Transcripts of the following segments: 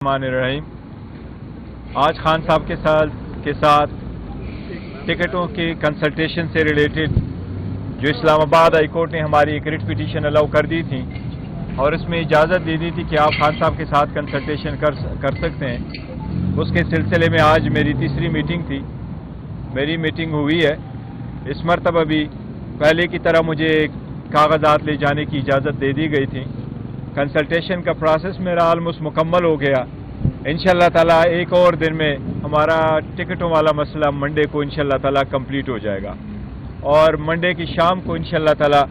रहीम। आज खान साहब के साथ टिकटों के कंसल्टेशन से रिलेटेड जो इस्लामाबाद हाई कोर्ट ने हमारी एक रिट पिटीशन अलाउ कर दी थी और इसमें इजाज़त दे दी थी कि आप खान साहब के साथ कंसल्टेशन कर सकते हैं, उसके सिलसिले में आज मेरी तीसरी मीटिंग थी। मेरी मीटिंग हुई है। इस मरतबा भी पहले की तरह मुझे कागजात ले जाने की इजाज़त दे दी गई थी। कंसल्टेशन का प्रोसेस मेरा ऑलमोस्ट मुकम्मल हो गया। इंशाअल्लाह ताला एक और दिन में हमारा टिकटों वाला मसला मंडे को इंशाअल्लाह ताला कंप्लीट हो जाएगा और मंडे की शाम को इंशाअल्लाह ताला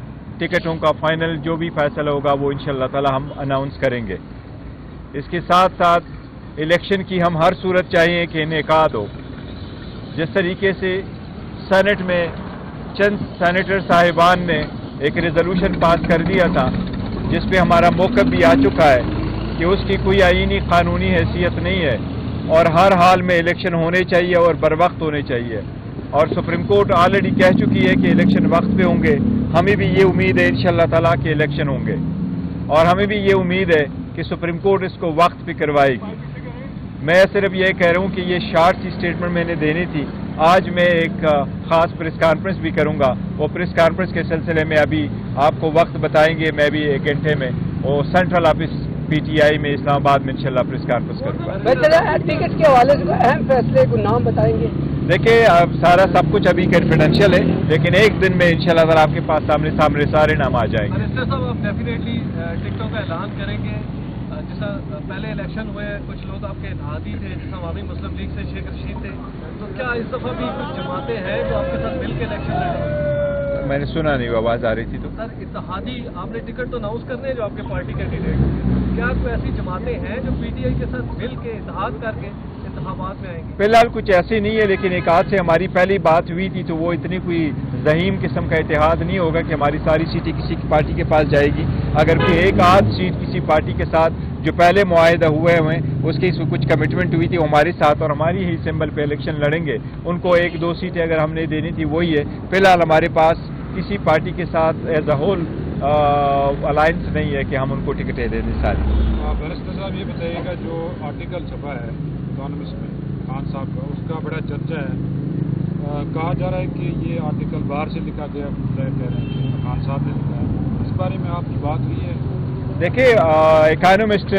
टिकटों का फाइनल जो भी फैसला होगा वो इंशाअल्लाह ताला हम अनाउंस करेंगे। इसके साथ साथ इलेक्शन की हम हर सूरत चाहिए कि इनेकाद हो। जिस तरीके से सेनेट में चंद सेनेटर साहिबान ने एक रेजोल्यूशन पास कर दिया था जिस पे हमारा मौक़िफ़ भी आ चुका है कि उसकी कोई आईनी कानूनी हैसियत नहीं है और हर हाल में इलेक्शन होने चाहिए और बर वक्त होने चाहिए, और सुप्रीम कोर्ट ऑलरेडी कह चुकी है कि इलेक्शन वक्त पे होंगे। हमें भी ये उम्मीद है इंशाअल्लाह ताला कि इलेक्शन होंगे और हमें भी ये उम्मीद है कि सुप्रीम कोर्ट इसको वक्त पे करवाएगी। मैं सिर्फ ये कह रहा हूँ कि ये शार्ट सी स्टेटमेंट मैंने देनी थी। आज मैं एक ख़ास प्रेस कॉन्फ्रेंस भी करूँगा। वो प्रेस कॉन्फ्रेंस के सिलसिले में अभी आपको वक्त बताएंगे। मैं भी 1 घंटे में वो सेंट्रल ऑफिस PTI में इस्लामाबाद में इंशाल्लाह प्रेस कॉन्फ्रेंस करूँगा। टिकट के हवाले से अहम फैसले को नाम बताएंगे। देखिए सारा सब कुछ अभी कॉन्फिडेंशियल है, लेकिन एक दिन में इंशाल्लाह ताला आपके पास सामने सारे नाम आ जाएंगे। साहब आप डेफिनेटली टिकटों का ऐलान करेंगे। जैसा पहले इलेक्शन हुए कुछ लोग आपके इत्तेहादी थे, जैसा अवामी मुस्लिम लीग से शेख रशीद थे, तो क्या इस दफ़ा भी कुछ जमातें हैं जो आपके साथ मिल के इलेक्शन लड़ेंगे? मैंने सुना नहीं, आवाज़ आ रही थी तो। सर इत्तेहादी आपने टिकट तो अनाउंस करने हैं जो आपके पार्टी कैंडिडेट, क्या कोई ऐसी जमातें हैं जो PTI के साथ मिल के इत्तेहाद करके इंतखाबात में आएंगी? फिलहाल कुछ ऐसी नहीं है, लेकिन एक आध से हमारी पहली बात हुई थी तो वो इतनी कोई ज़हीम किस्म का इत्तेहाद नहीं होगा कि हमारी सारी सीटें किसी की पार्टी के पास जाएगी। अगर कोई एक आध सीट किसी पार्टी के साथ जो पहले मुआहिदा हुए उसकी कुछ कमिटमेंट हुई थी हमारे साथ और हमारी ही सिंबल पे इलेक्शन लड़ेंगे, उनको 1-2 सीटें अगर हमने देनी थी वही है। फिलहाल हमारे पास किसी पार्टी के साथ एज अ होल अलायंस नहीं है कि हम उनको टिकटें दे दें सारी। बैरिस्टर साहब ये बताइएगा, जो आर्टिकल छपा है इकोनॉमिस्ट में खान साहब का, उसका बड़ा चर्चा है। कहा जा रहा है कि ये आर्टिकल बाहर से लिखा गया, कह रहे हैं कि खान साहब ने लिखा है। इस बारे में आपकी बात हुई है? देखिए इकोनॉमिस्ट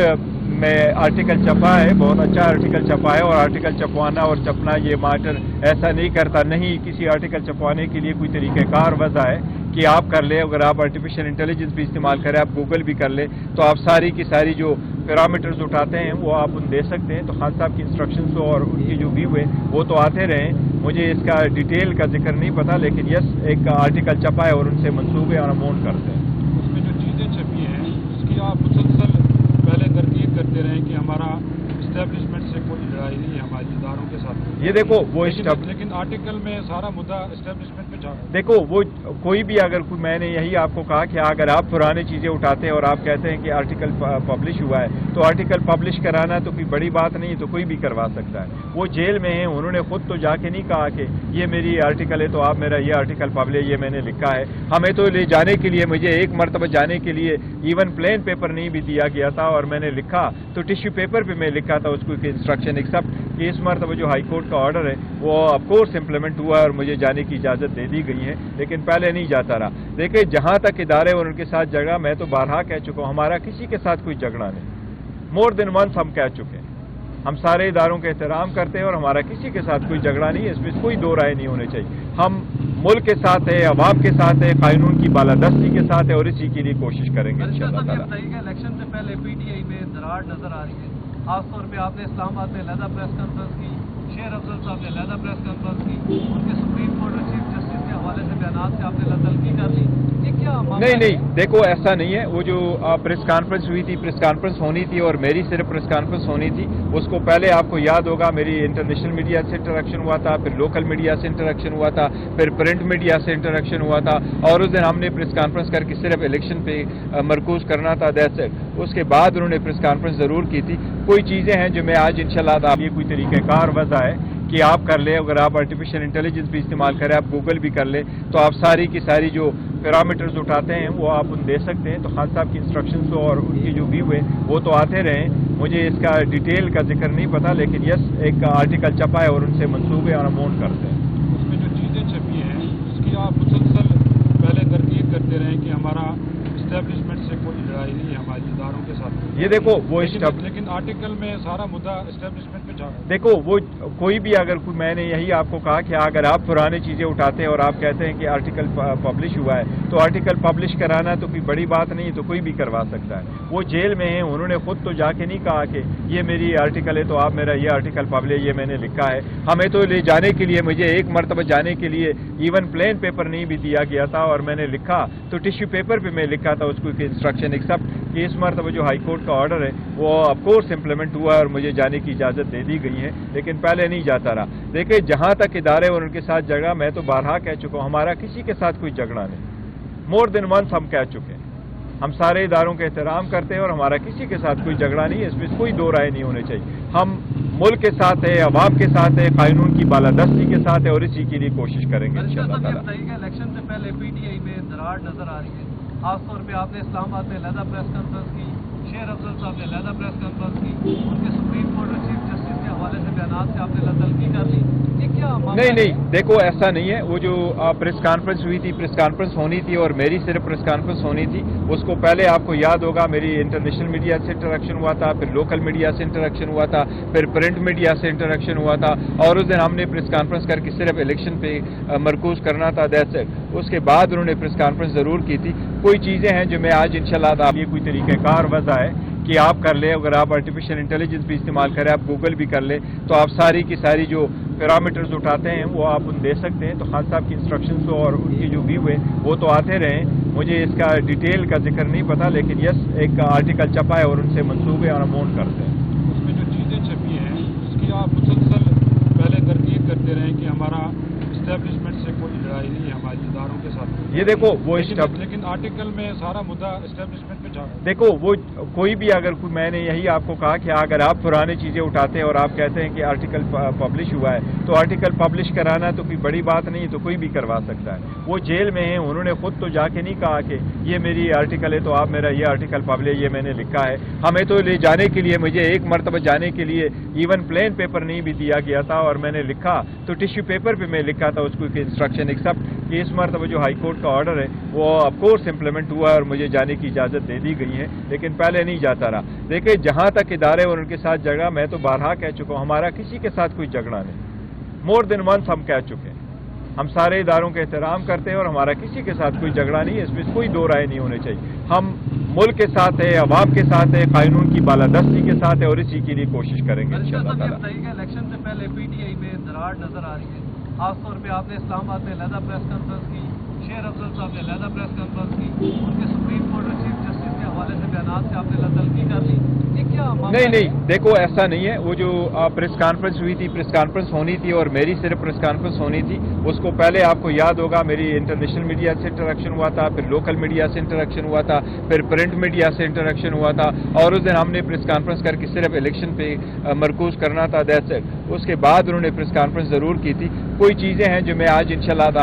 में आर्टिकल छपा है, बहुत अच्छा आर्टिकल छपा है और आर्टिकल छपवाना और छपना ये मैटर ऐसा नहीं करता। नहीं, किसी आर्टिकल छपवाने के लिए कोई तरीक़ेकार वजह है कि आप कर ले। अगर आप आर्टिफिशियल इंटेलिजेंस भी इस्तेमाल करें, आप गूगल भी कर ले, तो आप सारी की सारी जो पैरामीटर्स उठाते हैं वो आप उन दे सकते हैं। तो खान साहब की इंस्ट्रक्शंस और उनकी जो व्यू है वो तो आते रहे। मुझे इसका डिटेल का जिक्र नहीं पता, लेकिन यस एक आर्टिकल छपा है और उनसे मंसूबे और अमाउंट करते हैं। उसमें जो चीज़ें छपी हैं उसकी आप मुसलसल पहले तरकीब करते रहें कि हमारा इस्टेब्लिशमेंट से कोई लड़ाई नहीं है हमारे इदारों के साथ। ये देखो वो लेकिन आर्टिकल में सारा मुद्दा इस्टेब्लिशमेंट पे जा। देखो वो कोई भी अगर मैंने यही आपको कहा कि अगर आप पुरानी चीज़ें उठाते हैं और आप कहते हैं कि आर्टिकल पब्लिश हुआ है तो आर्टिकल पब्लिश कराना तो कोई बड़ी बात नहीं, तो कोई भी करवा सकता है। वो जेल में है, उन्होंने खुद तो जाके नहीं कहा कि ये मेरी आर्टिकल है तो आप मेरा ये आर्टिकल पब्लिश ये मैंने लिखा है। हमें तो ले जाने के लिए मुझे एक मरतबा जाने के लिए इवन प्लेन पेपर नहीं भी दिया गया था और मैंने लिखा तो टिश्यू पेपर पे मैं लिखा था उसको इंस्ट्रक्शन, एक्सेप्ट कि इस मरतबा जो हाई कोर्ट का ऑर्डर है वो ऑफकोर्स इम्प्लीमेंट हुआ है और मुझे जाने की इजाज़त दे दी गई है, लेकिन पहले नहीं जाता रहा। देखिए जहाँ तक इदारे और उनके साथ झगड़ा, मैं तो बारहा कह चुका हूँ हमारा किसी के साथ कोई झगड़ा नहीं। मोर देन वंस हम कह चुके हैं, हम सारे इदारों का एहतराम करते हैं और हमारा किसी के साथ कोई झगड़ा नहीं है। इसमें कोई दो राय नहीं होनी चाहिए। हम मुल्क के साथ है, अवाम के साथ है, कानून की बालादस्ती के साथ है और इसी के लिए कोशिश करेंगे इंशाअल्लाह ताला। इलेक्शन से पहले PTI में दरार नजर आ रही है। खासतौर पे आपने इस्लामाबाद में अलहदा प्रेस कॉन्फ्रेंस की, शेर अफजल साहब ने अलहदा प्रेस कॉन्फ्रेंस की, उनके सुप्रीम कोर्ट और चीफ जस्टिस के हवाले से बयान से आपने तलखी कर ली। ये क्या नहीं, देखो ऐसा नहीं है। वो जो प्रेस कॉन्फ्रेंस हुई थी, प्रेस कॉन्फ्रेंस होनी थी और मेरी सिर्फ प्रेस कॉन्फ्रेंस होनी थी। उसको पहले आपको याद होगा मेरी इंटरनेशनल मीडिया से इंटरेक्शन हुआ था, फिर लोकल मीडिया से इंटरेक्शन हुआ था, फिर प्रिंट मीडिया से इंटरेक्शन हुआ था और उस दिन हमने प्रेस कॉन्फ्रेंस करके सिर्फ इलेक्शन पे मरकूज करना था, दैट्स इट। उसके बाद उन्होंने प्रेस कॉन्फ्रेंस ज़रूर की थी। कोई चीज़ें हैं जो मैं आज इंशाल्लाह ये कोई तरीक़ेकार वजह है कि आप कर ले। अगर आप आर्टिफिशियल इंटेलिजेंस भी इस्तेमाल करें, आप गूगल भी कर ले, तो आप सारी की सारी जो पैरामीटर्स उठाते हैं वो आप उन दे सकते हैं। तो खान साहब की इंस्ट्रक्शंस और उनकी जो व्यू है वो तो आते रहे, मुझे इसका डिटेल का जिक्र नहीं पता, लेकिन यस एक आर्टिकल छपा है और उनसे मंसूबे और अमाउंट करते हैं। उसमें जो चीज़ें छपी हैं उसकी आप मुसलसल पहले तरकीब करते रहें कि हमारा इस्टेब्लिशमेंट से कोई लड़ाई नहीं है हमारे इदारों के साथ। ये देखो वो लेकिन आर्टिकल में सारा मुद्दा इस्टेब्लिशमेंट पे जा रहा है। देखो वो कोई भी अगर मैंने यही आपको कहा कि अगर आप पुरानी चीज़ें उठाते हैं और आप कहते हैं कि आर्टिकल पब्लिश हुआ है तो आर्टिकल पब्लिश कराना तो कोई बड़ी बात नहीं है, तो कोई भी करवा सकता है। वो जेल में हैं, उन्होंने खुद तो जाके नहीं कहा कि ये मेरी आर्टिकल है तो आप मेरा ये आर्टिकल पब्लिश ये मैंने लिखा है। हमें तो ले जाने के लिए, मुझे एक मरतबा जाने के लिए इवन प्लेन पेपर नहीं भी दिया गया था और मैंने लिखा तो टिश्यू पेपर पे मैं लिखा था उसको इंस्ट्रक्शन, एक्सेप्ट कि इस मरतबा जो हाई कोर्ट का ऑर्डर है वो ऑफ कोर्स इम्प्लीमेंट हुआ है और मुझे जाने की इजाज़त दे दी गई है, लेकिन पहले नहीं जाता रहा। देखिए जहाँ तक इदारे और उनके साथ झगड़ा, मैं तो बारहा कह चुका हूँ हमारा किसी के साथ कोई झगड़ा नहीं। मोर देन वंस हम कह चुके हैं, हम सारे इदारों का एहतराम करते हैं और हमारा किसी के साथ कोई झगड़ा नहीं है, इसमें कोई दो राय नहीं होनी चाहिए। हम मुल्क के साथ है, अवाम के साथ है, कानून की बालादस्ती के साथ है और इसी के लिए कोशिश करेंगे इंशाअल्लाह ताला। इलेक्शन से पहले पीटीआई में दरार नजर आ रही है, खासतौर पे आपने इस्लामाबाद में अलहदा प्रेस कॉन्फ्रेंस की, शेर अफजल साहब ने अलहदा प्रेस कॉन्फ्रेंस की, उनके सुप्रीम कोर्ट और चीफ जस्टिस के हवाले से बयान से आपने तलखी कर ली, ये क्या मामला है? नहीं, देखो ऐसा नहीं है। वो जो प्रेस कॉन्फ्रेंस हुई थी, प्रेस कॉन्फ्रेंस होनी थी और मेरी सिर्फ प्रेस कॉन्फ्रेंस होनी थी। उसको पहले आपको याद होगा मेरी इंटरनेशनल मीडिया से इंटरेक्शन हुआ था, फिर लोकल मीडिया से इंटरेक्शन हुआ था, फिर प्रिंट मीडिया से इंटरेक्शन हुआ था और उस दिन हमने प्रेस कॉन्फ्रेंस करके सिर्फ इलेक्शन पे मरकूज करना था, दैट्स इट। उसके बाद उन्होंने प्रेस कॉन्फ्रेंस जरूर की थी। कोई चीज़ें हैं जो मैं आज इंशाल्लाह ये कोई तरीक़ाकार वजह है कि आप कर ले, अगर आप आर्टिफिशियल इंटेलिजेंस भी इस्तेमाल करें, आप गूगल भी कर ले, तो आप सारी की सारी जो पैरामीटर्स उठाते हैं वो आप उन दे सकते हैं। तो खान साहब की इंस्ट्रक्शंस और उनकी जो व्यू है वो तो आते रहे, मुझे इसका डिटेल का जिक्र नहीं पता, लेकिन यस एक आर्टिकल छपा है और उनसे मंसूबे और अमाउंट करते हैं। उसमें जो चीज़ें छपी हैं उसकी आप मुसलसल पहले तरकीब करते रहें कि हमारा इस्टेब्लिशमेंट से कोई लड़ाई नहीं है हमारे इदारों के साथ। ये देखो वो लेकिन आर्टिकल में सारा मुद्दा इस्टेब्लिशमेंट पे जा रहा है। देखो वो कोई भी अगर मैंने यही आपको कहा कि अगर आप पुरानी चीज़ें उठाते हैं और आप कहते हैं कि आर्टिकल पब्लिश हुआ है तो आर्टिकल पब्लिश कराना तो कोई बड़ी बात नहीं है, तो कोई भी करवा सकता है। वो जेल में हैं, उन्होंने खुद तो जाके नहीं कहा कि ये मेरी आर्टिकल है तो आप मेरा ये आर्टिकल पब्लिश ये मैंने लिखा है। हमें तो ले जाने के लिए, मुझे एक मरतबा जाने के लिए इवन प्लेन पेपर नहीं भी दिया गया था और मैंने लिखा तो टिश्यू पेपर पे मैं लिखा था उसको इंस्ट्रक्शन, एक्सेप्ट कि इस मरतबा जो हाई कोर्ट का ऑर्डर है वो ऑफ कोर्स इम्प्लीमेंट हुआ है और मुझे जाने की इजाज़त दे दी गई है, लेकिन पहले नहीं जाता रहा। देखिए जहाँ तक इदारे और उनके साथ झगड़ा, मैं तो बारहा कह चुका हूँ हमारा किसी के साथ कोई झगड़ा नहीं। मोर देन वंस हम कह चुके हैं, हम सारे इदारों का एहतराम करते हैं और हमारा किसी के साथ कोई झगड़ा नहीं है, इसमें कोई दो राय नहीं होनी चाहिए। हम मुल्क के साथ है, अवाम के साथ है, कानून की बालादस्ती के साथ है और इसी के लिए कोशिश करेंगे इंशाअल्लाह ताला। इलेक्शन से पहले पीटीआई में दरार नजर आ रही है, खासतौर पे आपने इस्लामाबाद में अलहदा प्रेस कॉन्फ्रेंस की, शेर अफजल साहब ने अलहदा प्रेस कॉन्फ्रेंस की, उनके सुप्रीम कोर्ट और चीफ जस्टिस के हवाले से बयान से आपने तलखी कर ली, ये क्या मामला है? नहीं, देखो ऐसा नहीं है। वो जो प्रेस कॉन्फ्रेंस हुई थी, प्रेस कॉन्फ्रेंस होनी थी और मेरी सिर्फ प्रेस कॉन्फ्रेंस होनी थी। उसको पहले आपको याद होगा मेरी इंटरनेशनल मीडिया से इंटरेक्शन हुआ था, फिर लोकल मीडिया से इंटरेक्शन हुआ था, फिर प्रिंट मीडिया से इंटरेक्शन हुआ था और उस दिन हमने प्रेस कॉन्फ्रेंस करके सिर्फ इलेक्शन पे मरकूज करना था, दैट्स इट। उसके बाद उन्होंने प्रेस कॉन्फ्रेंस जरूर की थी। कोई चीज़ें हैं जो मैं आज इंशाअल्लाह